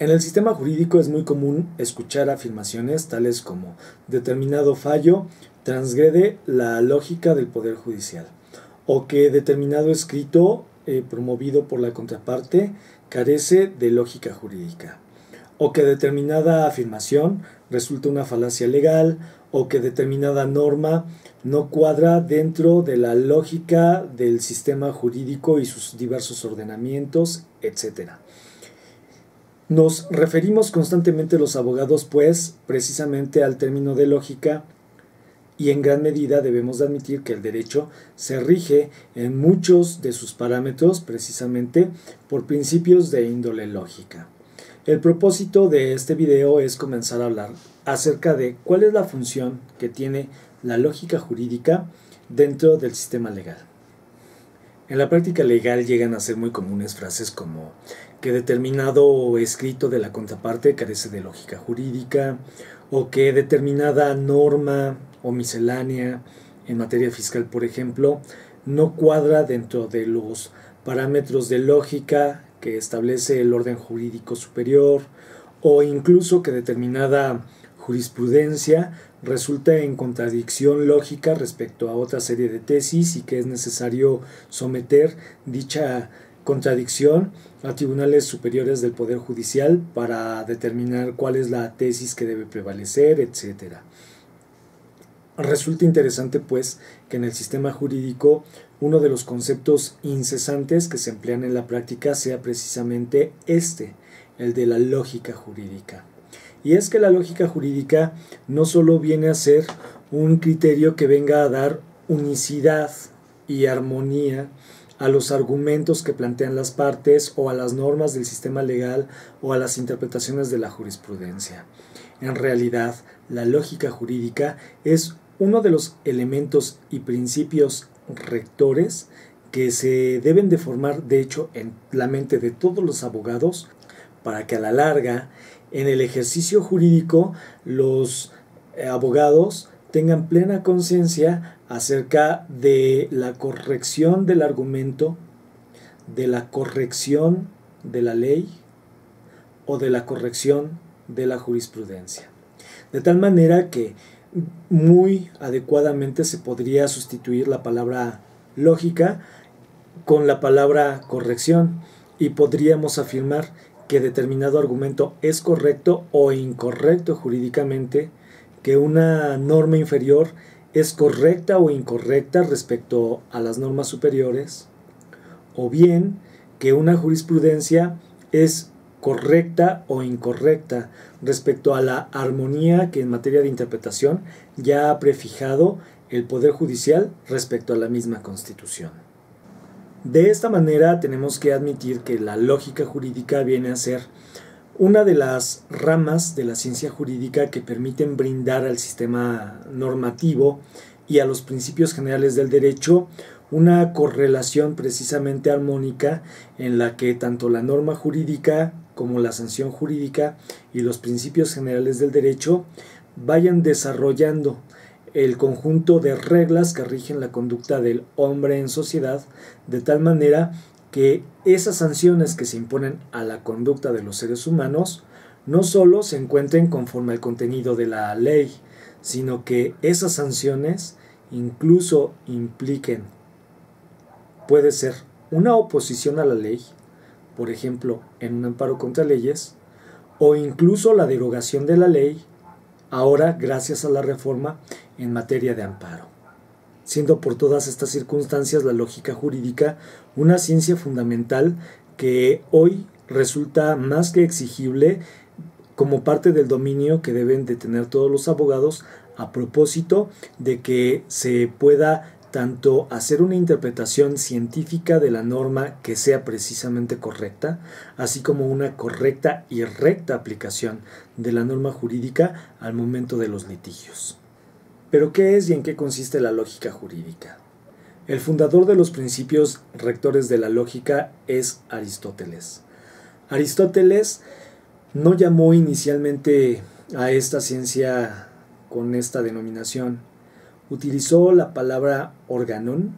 En el sistema jurídico es muy común escuchar afirmaciones tales como determinado fallo transgrede la lógica del Poder Judicial o que determinado escrito promovido por la contraparte carece de lógica jurídica o que determinada afirmación resulta una falacia legal o que determinada norma no cuadra dentro de la lógica del sistema jurídico y sus diversos ordenamientos, etc. Nos referimos constantemente los abogados, pues, precisamente al término de lógica y en gran medida debemos de admitir que el derecho se rige en muchos de sus parámetros precisamente por principios de índole lógica. El propósito de este video es comenzar a hablar acerca de cuál es la función que tiene la lógica jurídica dentro del sistema legal. En la práctica legal llegan a ser muy comunes frases como que determinado escrito de la contraparte carece de lógica jurídica o que determinada norma o miscelánea en materia fiscal, por ejemplo, no cuadra dentro de los parámetros de lógica que establece el orden jurídico superior o incluso que determinada jurisprudencia resulta en contradicción lógica respecto a otra serie de tesis y que es necesario someter dicha contradicción a tribunales superiores del Poder Judicial para determinar cuál es la tesis que debe prevalecer, etc. Resulta interesante, pues, que en el sistema jurídico uno de los conceptos incesantes que se emplean en la práctica sea precisamente el de la lógica jurídica. Y es que la lógica jurídica no solo viene a ser un criterio que venga a dar unicidad y armonía a los argumentos que plantean las partes o a las normas del sistema legal o a las interpretaciones de la jurisprudencia. En realidad, la lógica jurídica es uno de los elementos y principios rectores que se deben de formar, de hecho, en la mente de todos los abogados para que a la larga, en el ejercicio jurídico, los abogados tengan plena conciencia acerca de la corrección del argumento, de la corrección de la ley o de la corrección de la jurisprudencia. De tal manera que muy adecuadamente se podría sustituir la palabra lógica con la palabra corrección y podríamos afirmar que determinado argumento es correcto o incorrecto jurídicamente, que una norma inferior es correcta o incorrecta respecto a las normas superiores, o bien que una jurisprudencia es correcta o incorrecta respecto a la armonía que en materia de interpretación ya ha prefijado el Poder Judicial respecto a la misma Constitución. De esta manera tenemos que admitir que la lógica jurídica viene a ser una de las ramas de la ciencia jurídica que permiten brindar al sistema normativo y a los principios generales del derecho una correlación precisamente armónica en la que tanto la norma jurídica como la sanción jurídica y los principios generales del derecho vayan desarrollando el conjunto de reglas que rigen la conducta del hombre en sociedad, de tal manera que esas sanciones que se imponen a la conducta de los seres humanos no solo se encuentren conforme al contenido de la ley, sino que esas sanciones incluso impliquen, puede ser una oposición a la ley, por ejemplo, en un amparo contra leyes, o incluso la derogación de la ley, ahora gracias a la reforma en materia de amparo, siendo por todas estas circunstancias la lógica jurídica una ciencia fundamental que hoy resulta más que exigible como parte del dominio que deben de tener todos los abogados a propósito de que se pueda tanto hacer una interpretación científica de la norma que sea precisamente correcta, así como una correcta y recta aplicación de la norma jurídica al momento de los litigios. ¿Pero qué es y en qué consiste la lógica jurídica? El fundador de los principios rectores de la lógica es Aristóteles. Aristóteles no llamó inicialmente a esta ciencia con esta denominación. Utilizó la palabra organon,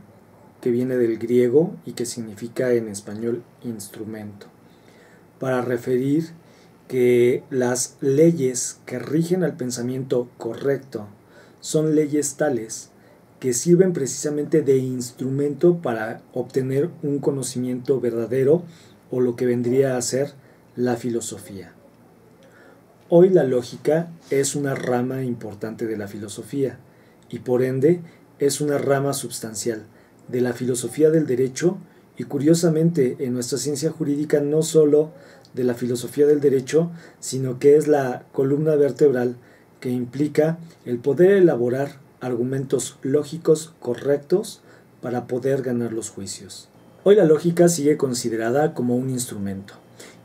que viene del griego y que significa en español instrumento, para referir que las leyes que rigen al pensamiento correcto son leyes tales que sirven precisamente de instrumento para obtener un conocimiento verdadero o lo que vendría a ser la filosofía. Hoy la lógica es una rama importante de la filosofía y por ende es una rama substancial de la filosofía del derecho y curiosamente en nuestra ciencia jurídica no solo de la filosofía del derecho, sino que es la columna vertebral que implica el poder elaborar argumentos lógicos correctos para poder ganar los juicios. Hoy la lógica sigue considerada como un instrumento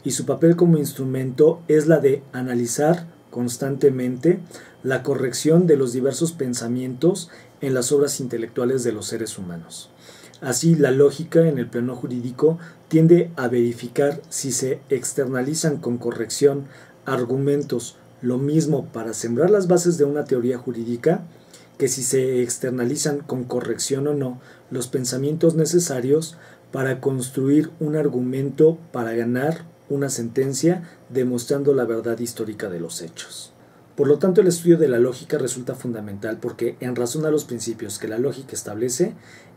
y su papel como instrumento es la de analizar constantemente la corrección de los diversos pensamientos en las obras intelectuales de los seres humanos. Así, la lógica en el plano jurídico tiende a verificar si se externalizan con corrección argumentos, lo mismo para sembrar las bases de una teoría jurídica, que si se externalizan con corrección o no los pensamientos necesarios para construir un argumento para ganar una sentencia demostrando la verdad histórica de los hechos. Por lo tanto, el estudio de la lógica resulta fundamental porque, en razón a los principios que la lógica establece,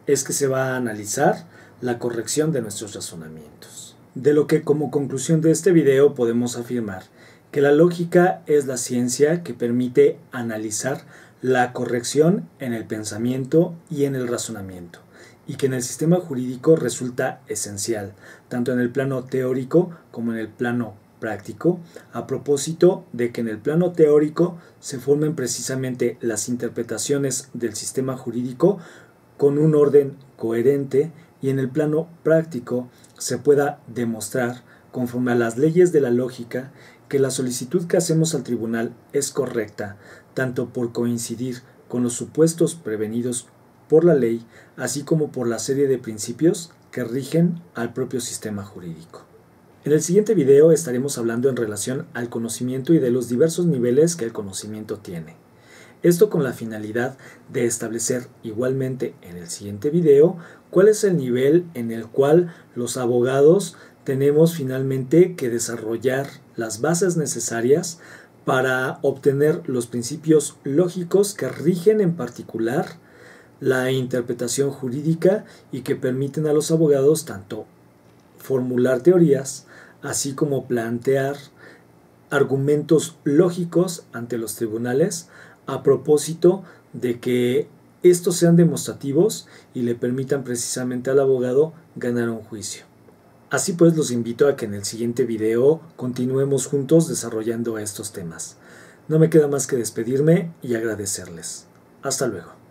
es que se va a analizar la corrección de nuestros razonamientos. De lo que, como conclusión de este video, podemos afirmar que la lógica es la ciencia que permite analizar la corrección en el pensamiento y en el razonamiento, y que en el sistema jurídico resulta esencial, tanto en el plano teórico como en el plano práctico, a propósito de que en el plano teórico se formen precisamente las interpretaciones del sistema jurídico con un orden coherente y en el plano práctico se pueda demostrar, conforme a las leyes de la lógica, que la solicitud que hacemos al tribunal es correcta, tanto por coincidir con los supuestos prevenidos por la ley, así como por la serie de principios que rigen al propio sistema jurídico. En el siguiente video estaremos hablando en relación al conocimiento y de los diversos niveles que el conocimiento tiene. Esto con la finalidad de establecer igualmente en el siguiente video cuál es el nivel en el cual los abogados tenemos finalmente que desarrollar las bases necesarias para obtener los principios lógicos que rigen en particular la interpretación jurídica y que permiten a los abogados tanto formular teorías, así como plantear argumentos lógicos ante los tribunales a propósito de que estos sean demostrativos y le permitan precisamente al abogado ganar un juicio. Así pues, los invito a que en el siguiente video continuemos juntos desarrollando estos temas. No me queda más que despedirme y agradecerles. Hasta luego.